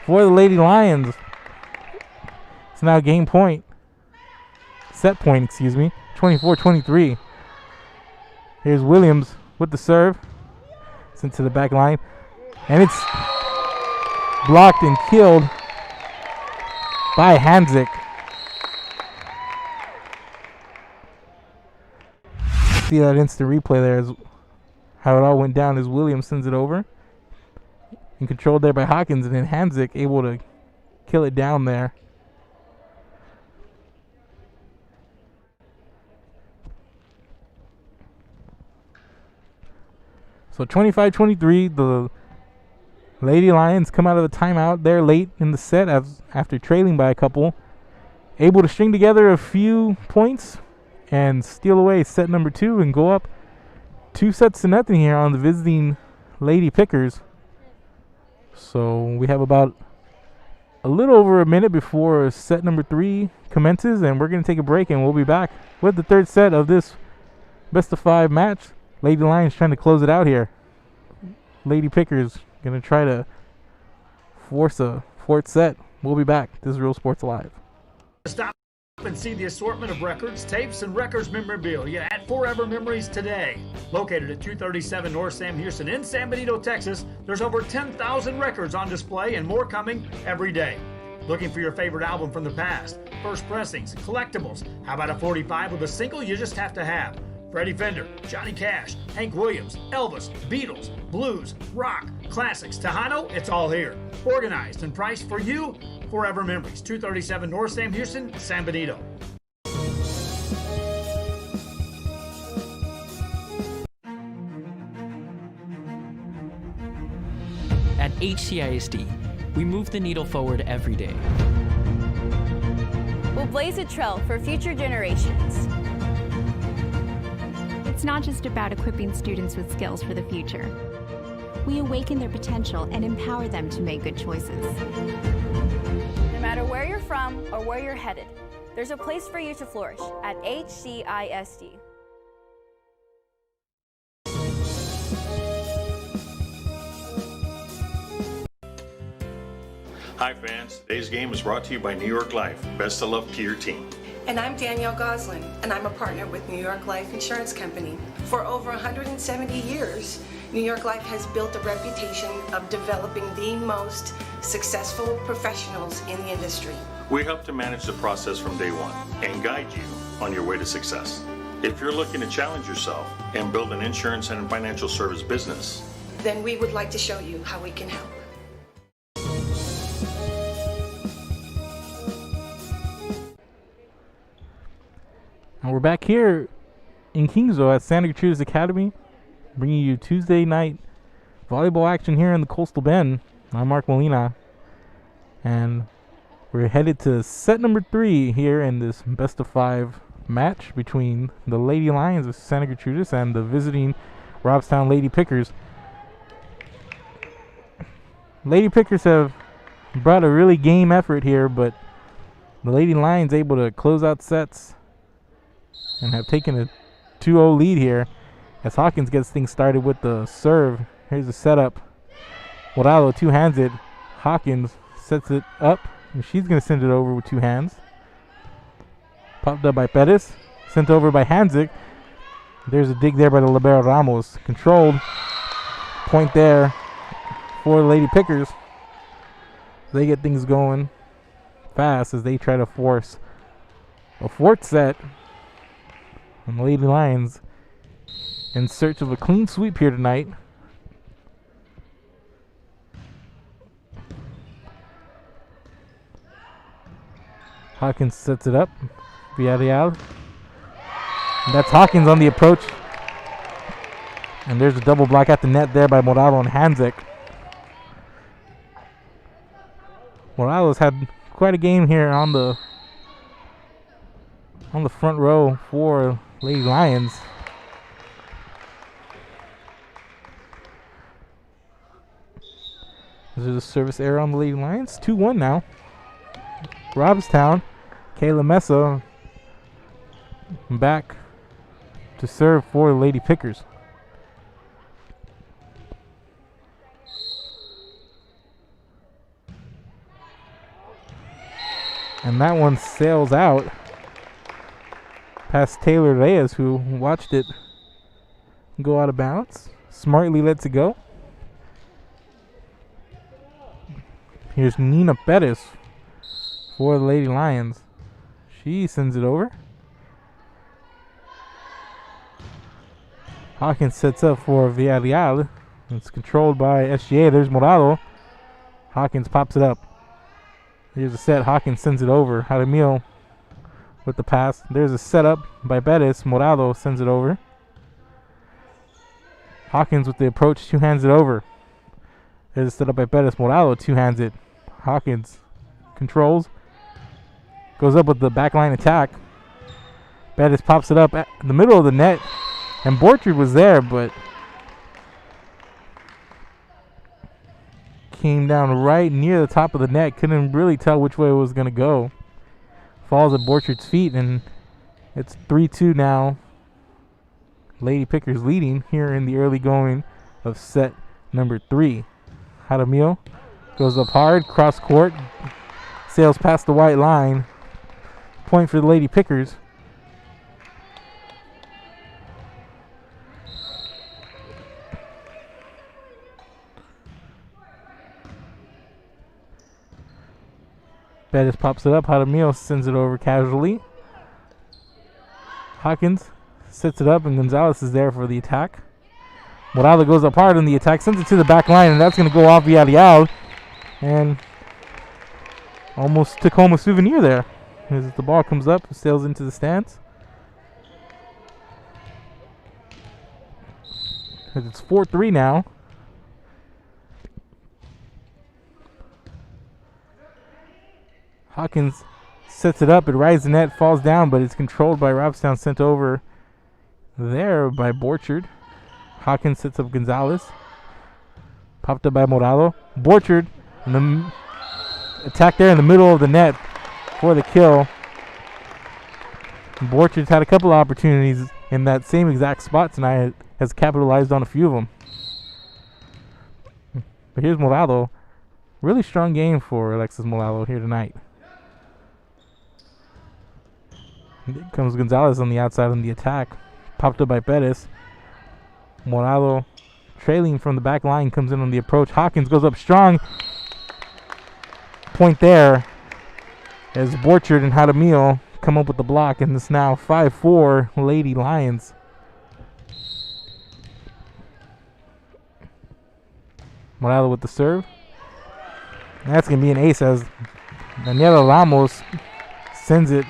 for the Lady Lions. It's now game point. Set point, excuse me. 24-23. Here's Williams with the serve. Sent to the back line. And it's blocked and killed by Hanzik. See that instant replay there is how it all went down as Williams sends it over. And controlled there by Hawkins, and then Hanzik able to kill it down there. So 25-23, the Lady Lions come out of the timeout there late in the set after trailing by a couple. Able to string together a few points and steal away set number 2 and go up 2-0 here on the visiting Lady Pickers. So we have about a little over a minute before set number 3 commences, and we're going to take a break, and we'll be back with the third set of this best of 5 match. Lady Lions trying to close it out here. Lady Pickers going to try to force a fourth set. We'll be back. This is Real Sports Live. Stop and see the assortment of records, tapes, and records memorabilia at Forever Memories today. Located at 237 North Sam Houston in San Benito, Texas, there's over 10,000 records on display and more coming every day. Looking for your favorite album from the past, first pressings, collectibles? How about a 45 with a single you just have to have? Freddie Fender, Johnny Cash, Hank Williams, Elvis, Beatles, blues, rock, classics, Tejano, it's all here. Organized and priced for you. Forever Memories, 237 North Sam Houston, San Benito. At HCISD, we move the needle forward every day. We'll blaze a trail for future generations. It's not just about equipping students with skills for the future. We awaken their potential and empower them to make good choices. No matter where you're from or where you're headed, there's a place for you to flourish at HCISD. Hi fans, today's game is brought to you by New York Life. Best of luck to your team. And I'm Danielle Goslin, and I'm a partner with New York Life Insurance Company. For over 170 years, New York Life has built a reputation of developing the most successful professionals in the industry. We help to manage the process from day one and guide you on your way to success. If you're looking to challenge yourself and build an insurance and financial service business, then we would like to show you how we can help. And we're back here in Kingsville at Santa Gertrudis Academy, bringing you Tuesday night volleyball action here in the Coastal Bend. I'm Mark Molina, and we're headed to set number 3 here in this best of 5 match between the Lady Lions of Santa Gertrudis and the visiting Robstown Lady Pickers. Lady Pickers have brought a really game effort here, but the Lady Lions able to close out sets and have taken a 2-0 lead here as Hawkins gets things started with the serve. Here's the setup. Morado two-hands it. Hawkins sets it up, and she's going to send it over with 2 hands. Popped up by Perez. Sent over by Hanzik. There's a dig there by the libero Ramos. Controlled. Point there for the Lady Pickers. They get things going fast as they try to force a fourth set. And the Lady Lions in search of a clean sweep here tonight. Hawkins sets it up. Villarreal. And that's Hawkins on the approach. And there's a double block at the net there by Morado and Hanzik. Morado's had quite a game here on the front row for Lady Lions. There's a service error on the Lady Lions. 2-1 now. Robstown, Kayla Mesa back to serve for the Lady Pickers. And that one sails out past Taylor Reyes, who watched it go out of bounds. Smartly lets it go. Here's Nina Perez for the Lady Lions. She sends it over. Hawkins sets up for Villarreal. It's controlled by SGA. There's Morado. Hawkins pops it up. Here's a set. Hawkins sends it over. Jaramillo with the pass. There's a setup by Perez. Morado sends it over. Hawkins with the approach. 2-hands it over. There's a setup by Perez. Morado 2-hands it. Hawkins controls. Goes up with the backline attack. Perez pops it up at the middle of the net. And Borchard was there, but came down right near the top of the net. Couldn't really tell which way it was going to go. Falls at Borchard's feet, and it's 3-2 now. Lady Pickers leading here in the early going of set number 3. Jaramillo goes up hard, cross court, sails past the white line. Point for the Lady Pickers. Bettis pops it up. Jaramillo sends it over casually. Hawkins sets it up, and Gonzalez is there for the attack. Morado goes up hard on the attack, sends it to the back line, and that's going to go off Villarreal. And almost took home a souvenir there. As the ball comes up, sails into the stands. As it's 4-3 now. Hawkins sets it up. It rides the net, falls down, but it's controlled by Robstown, sent over there by Borchard. Hawkins sets up Gonzalez. Popped up by Morado. Borchard in the attack there in the middle of the net for the kill. Borchard's had a couple of opportunities in that same exact spot tonight. Has capitalized on a few of them. But here's Morado. Really strong game for Alexis Morado here tonight. Here comes Gonzalez on the outside on the attack. Popped up by Bettis. Morado trailing from the back line comes in on the approach. Hawkins goes up strong. Point there as Borchard and Jaramillo come up with the block, and it's now 5-4 Lady Lions. Morado with the serve. That's going to be an ace as Daniela Ramos sends it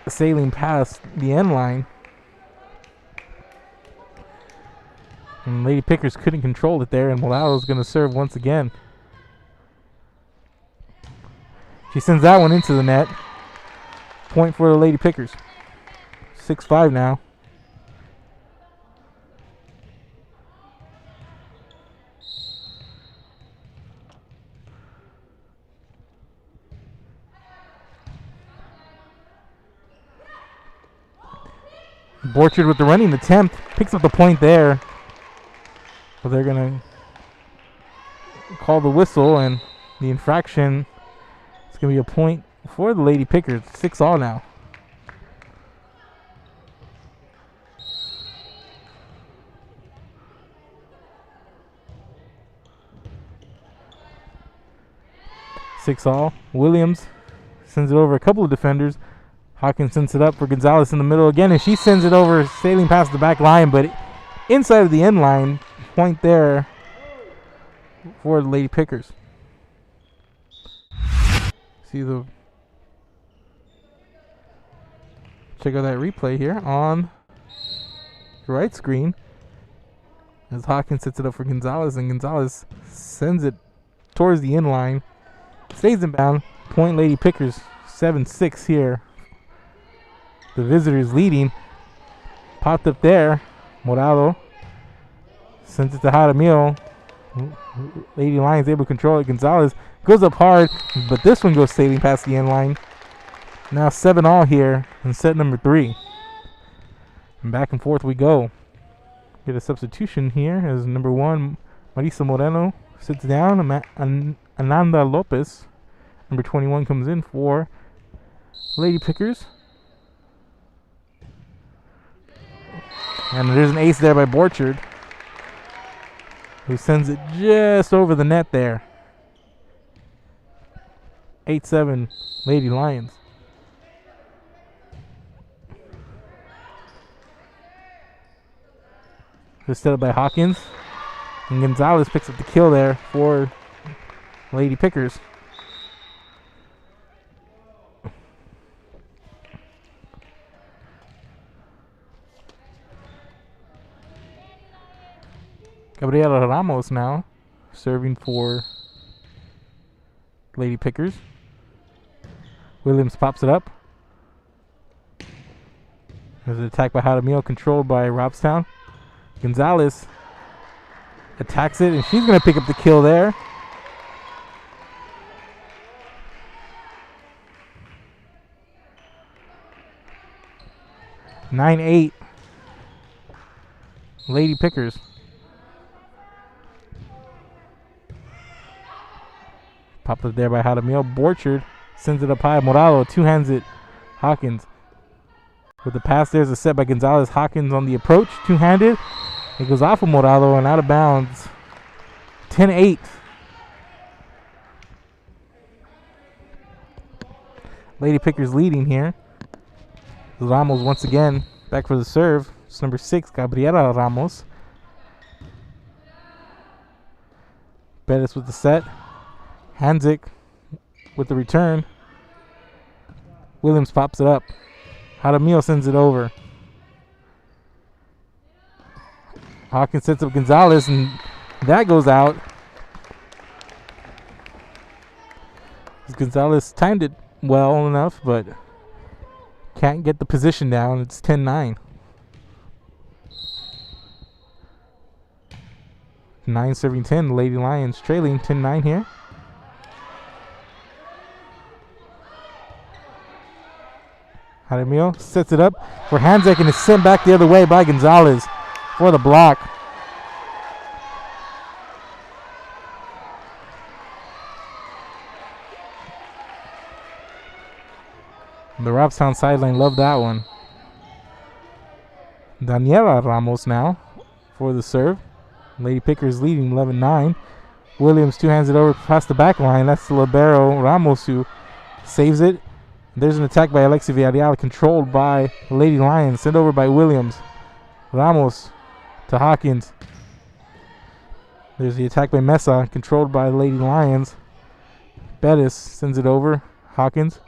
sailing past the end line. And Lady Pickers couldn't control it there, and Morado's going to serve once again. She sends that one into the net. Point for the Lady Pickers. 6-5 now. Borchard with the running attempt. Picks up the point there. So they're going to call the whistle, and the infraction is going to be a point for the Lady Pickers. 6-all now. Williams sends it over a couple of defenders. Hawkins sends it up for Gonzalez in the middle again, and she sends it over, sailing past the back line, but inside of the end line. Point there for the Lady Pickers. Check out that replay here on the right screen as Hawkins sets it up for Gonzalez, and Gonzalez sends it towards the end line. Stays inbound. Point Lady Pickers. 7-6 here. The visitors leading. Popped up there. Morado sends it to Jaramillo. Lady Lions able to control it. Gonzalez goes up hard, but this one goes sailing past the end line. Now 7-all here in set number 3. And back and forth we go. Get a substitution here as number 1, Marisa Moreno sits down. Ananda Lopez, number 21, comes in for Lady Pickers. And there's an ace there by Borchard, who sends it just over the net there. 8-7 Lady Lions. Just set up by Hawkins. And Gonzalez picks up the kill there for Lady Pickers. Gabriela Ramos now serving for Lady Pickers. Williams pops it up. There's an attack by Jaramillo, controlled by Robstown. Gonzalez attacks it, and she's going to pick up the kill there. (9-8) Lady Pickers. Popped up there by Jaramillo. Borchard sends it up high. Morado two-hands it. Hawkins with the pass. There's a set by Gonzalez. Hawkins on the approach. Two-handed. It goes off of Morado and out of bounds. 10-8. Lady Pickers leading here. Ramos once again back for the serve. It's number 6, Gabriela Ramos. Bettis with the set. Hanzik with the return. Williams pops it up. Jaramillo sends it over. Hawkins sets up Gonzalez, and that goes out. Gonzalez timed it well enough, but can't get the position down. It's 10-9. 9 serving 10. The Lady Lions trailing 10-9 here. Jaramillo sets it up for Hanzik and is sent back the other way by Gonzalez for the block. The Robstown sideline loved that one. Daniela Ramos now for the serve. Lady Pickers leading 11-9. Williams two-hands it over past the back line. That's the libero Ramos who saves it. There's an attack by Alexi Villarreal controlled by Lady Lions. Sent over by Williams. Ramos to Hawkins. There's the attack by Mesa controlled by Lady Lions. Bettis sends it over. Hawkins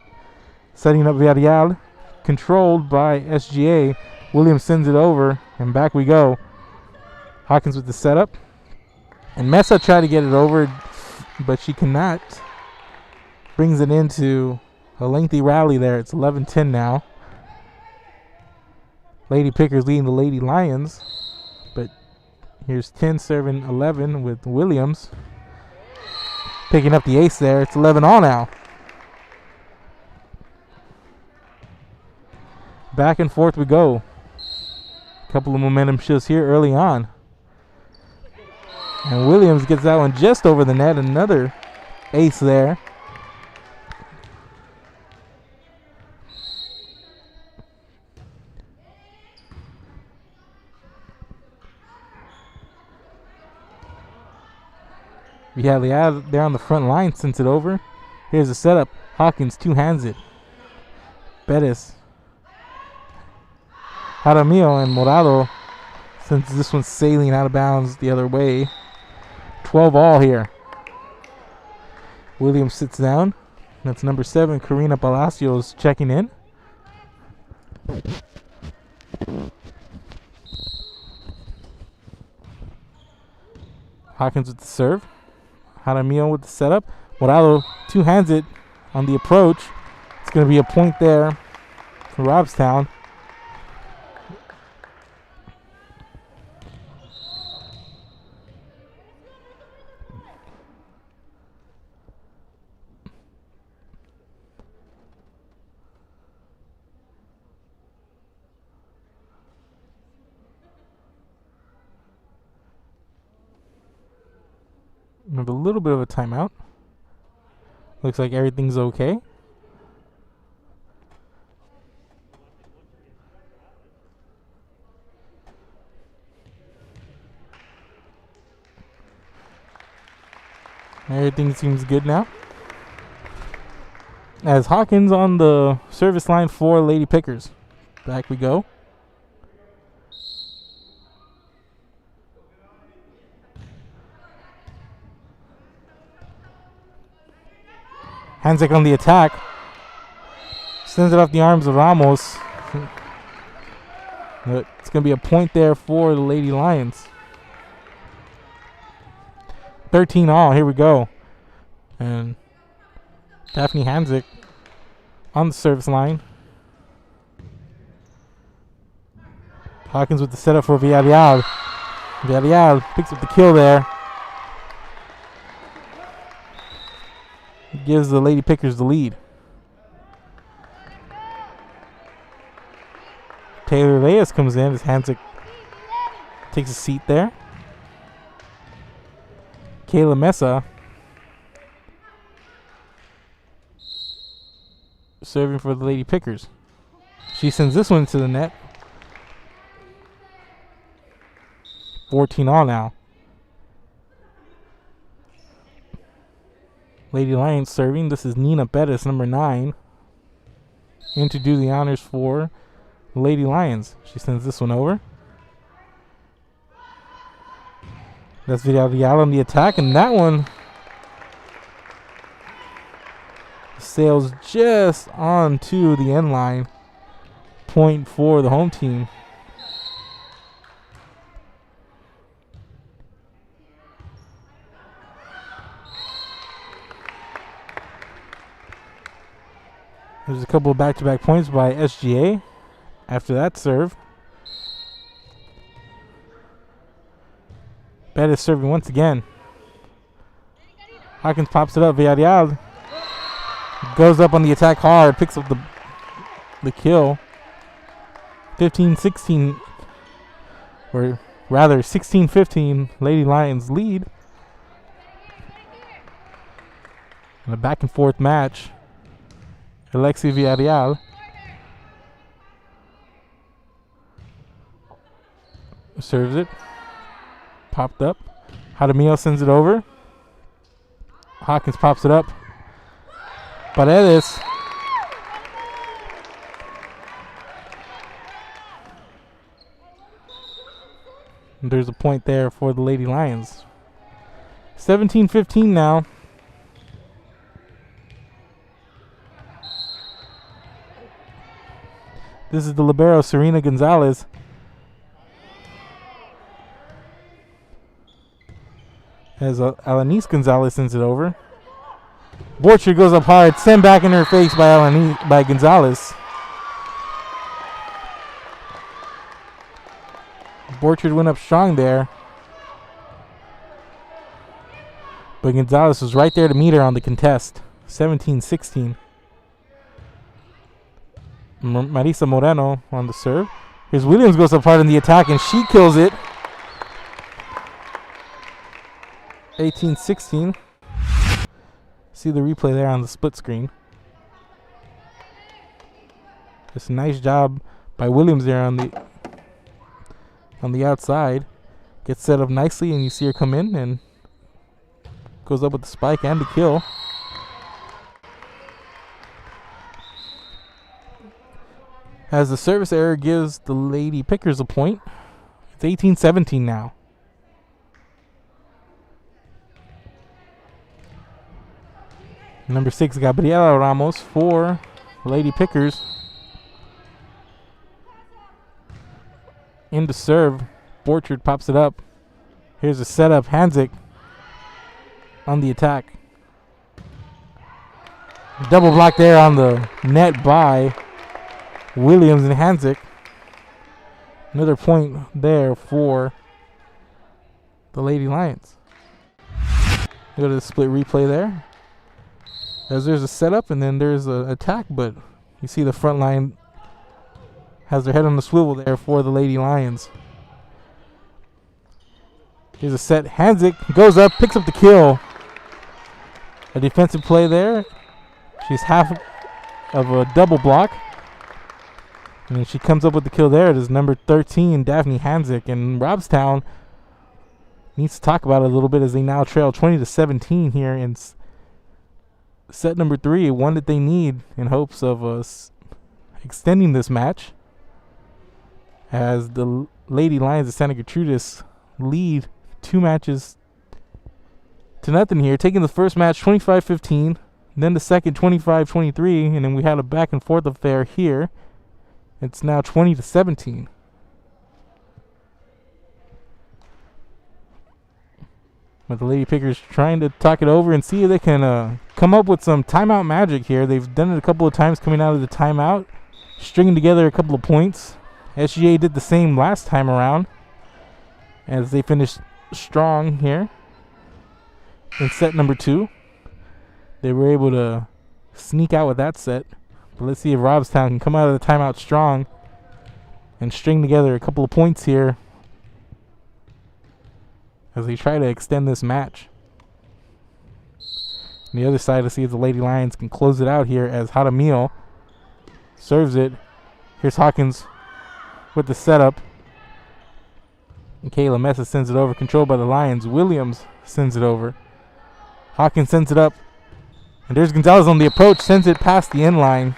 setting up Villarreal controlled by SGA. Williams sends it over and back we go. Hawkins with the setup. And Mesa tried to get it over, but she cannot. Brings it into a lengthy rally there. It's 11-10 now. Lady Pickers leading the Lady Lions. But here's 10 serving 11 with Williams. Picking up the ace there. It's 11-all now. Back and forth we go. Couple of momentum shifts here early on. And Williams gets that one just over the net. Another ace there. Yeah, they're on the front line, sends it over. Here's the setup. Hawkins two-hands it. Bettis. Jaramillo and Morado, since this one's sailing out of bounds the other way. 12-all here. Williams sits down. That's number 7, Karina Palacios checking in. Hawkins with the serve. Jaramillo with the setup. Morado two-hands it on the approach. It's going to be a point there for Robstown. We have a little bit of a timeout. Looks like everything's okay. Everything seems good now. As Hawkins on the service line for Lady Pickers. Back we go. Hanzik on the attack. Sends it off the arms of Ramos. It's going to be a point there for the Lady Lions. 13-all. Here we go. And Daphne Hanzik on the service line. Hawkins with the setup for Villarreal. Villarreal picks up the kill there. Gives the Lady Pickers the lead. Taylor Reyes comes in as Hanzik takes a seat there. Kayla Mesa serving for the Lady Pickers. She sends this one to the net. 14 all now. Lady Lions serving. This is Nina Bettis, number 9. In to do the honors for Lady Lions. She sends this one over. That's Villarreal on the attack, and that one sails just onto the end line. Point for the home team. There's a couple of back-to-back points by SGA after that serve. Bettis serving once again. Hawkins pops it up. Villarreal goes up on the attack hard, picks up the kill. 15-16, or rather 16-15, Lady Lions lead. In a back and forth match. Alexi Villarreal serves it. Popped up. Jaramillo sends it over. Hawkins pops it up. Paredes. And there's a point there for the Lady Lions. 17-15 now. This is the libero, Serena Gonzalez. As Alanis Gonzalez sends it over. Borchard goes up hard, sent back in her face by Gonzalez. Borchard went up strong there. But Gonzalez was right there to meet her on the contest. 17-16. Marisa Moreno on the serve. Here's Williams goes up hard in the attack, and she kills it. 18-16. See the replay there on the split screen. Just a nice job by Williams there on the outside. Gets set up nicely, and you see her come in and goes up with the spike and the kill. As the service error gives the Lady Pickers a point. It's 18-17 now. Number 6, Gabriela Ramos for Lady Pickers. In to serve. Borchard pops it up. Here's a setup. Hanzik on the attack. Double block there on the net by Williams and Hanzik. Another point there for the Lady Lions. Go to the split replay there. As there's a setup and then there's an attack, but you see the front line has their head on the swivel there for the Lady Lions. Here's a set. Hanzik goes up, picks up the kill. A defensive play there. She's half of a double block. And then she comes up with the kill there. It is number 13, Daphne Hanzik. And Robstown needs to talk about it a little bit as they now trail 20-17 here in set number 3, one that they need in hopes of extending this match, as the Lady Lions of Santa Gertrudis lead 2-0 here, taking the first match 25-15, then the second 25-23, and then we had a back and forth affair here. It's now 20-17. But the Lady Pickers trying to talk it over and see if they can come up with some timeout magic here. They've done it a couple of times coming out of the timeout, stringing together a couple of points. SGA did the same last time around as they finished strong here in set number 2. They were able to sneak out with that set. But let's see if Robstown can come out of the timeout strong and string together a couple of points here as they try to extend this match. On the other side, to see if the Lady Lions can close it out here as Jaramillo serves it. Here's Hawkins with the setup. And Kayla Mesa sends it over, controlled by the Lions. Williams sends it over. Hawkins sends it up. And there's Gonzalez on the approach, sends it past the end line.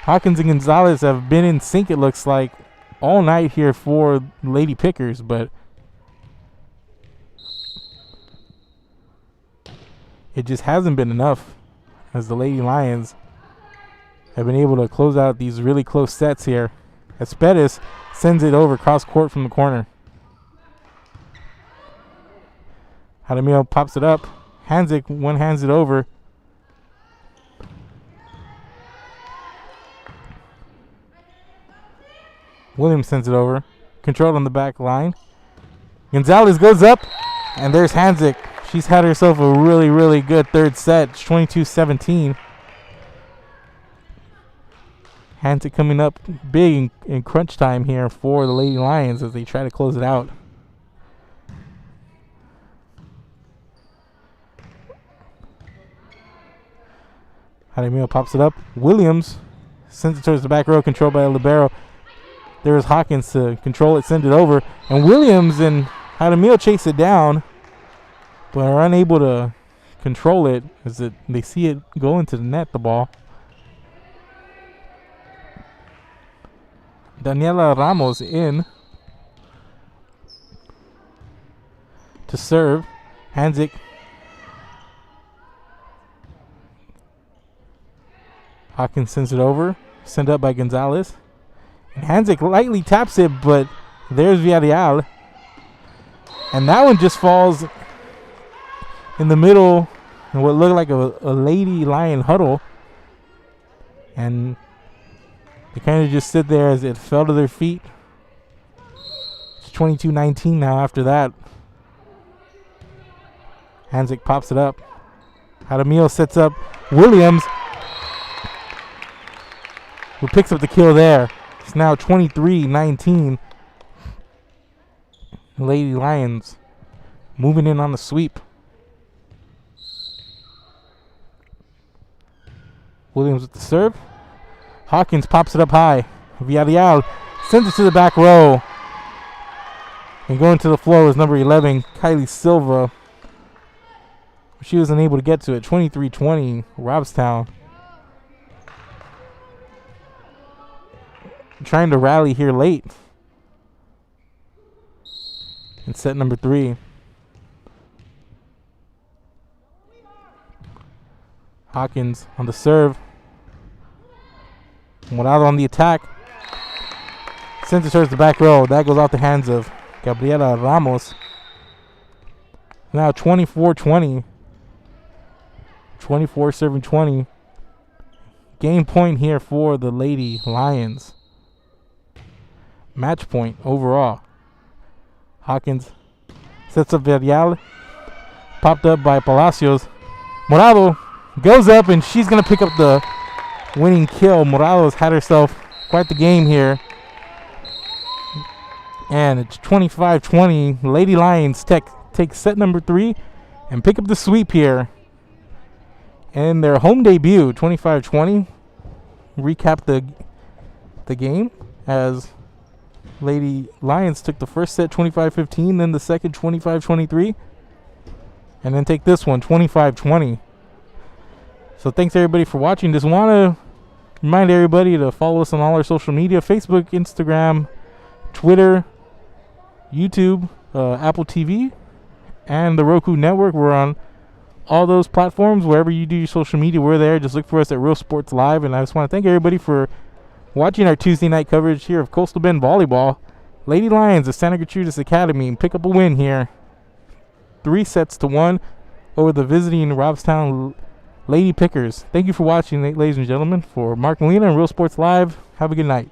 Hawkins and Gonzalez have been in sync, it looks like, all night here for Lady Pickers, but it just hasn't been enough, as the Lady Lions have been able to close out these really close sets here. As Pettis sends it over cross court from the corner. Jaramillo pops it up. Hanzik one-hands it over. Williams sends it over. Controlled on the back line. Gonzalez goes up. And there's Hanzik. She's had herself a really, really good third set. It's 22-17. Hanzik coming up big in crunch time here for the Lady Lions as they try to close it out. Jaramillo pops it up. Williams sends it towards the back row, controlled by libero. There's Hawkins to control it, send it over. And Williams and Jaramillo chase it down, but are unable to control it as they see it go into the net, the ball. Daniela Ramos in to serve. Hanzik. Hawkins sends it over. Sent up by Gonzalez. And Hanzik lightly taps it, but there's Villarreal. And that one just falls in the middle in what looked like a Lady Lion huddle. And they kind of just sit there as it fell to their feet. It's 22-19 now after that. Hanzik pops it up. Jaramillo sets up Williams, who picks up the kill there. It's now 23-19. Lady Lions moving in on the sweep. Williams with the serve. Hawkins pops it up high. Villarreal sends it to the back row. And going to the floor is number 11, Kylie Silva. She was unable to get to it. 23-20, Robstown. Trying to rally here late. In set number 3. Hawkins on the serve. Morado on the attack. Sends it towards the back row. That goes off the hands of Gabriela Ramos. Now 24-20. 24 serving 20. Game point here for the Lady Lions. Match point overall. Hawkins sets up Villarreal. Popped up by Palacios. Morado goes up and she's going to pick up the winning kill. Morales had herself quite the game here. And it's 25-20. Lady Lions take set number 3 and pick up the sweep here. And their home debut, 25-20. Recap the game as Lady Lions took the first set 25-15, then the second 25-23. And then take this one 25-20. So thanks everybody for watching. Just want to remind everybody to follow us on all our social media: Facebook, Instagram, Twitter, YouTube, Apple TV, and the Roku Network. We're on all those platforms. Wherever you do your social media, we're there. Just look for us at Real Sports Live. And I just want to thank everybody for watching our Tuesday night coverage here of Coastal Bend Volleyball. Lady Lions of Santa Gertrudis Academy and pick up a win here. 3-1 over the visiting Robstown Lady Pickers. Thank you for watching, ladies and gentlemen. For Mark Molina and Real Sports Live, have a good night.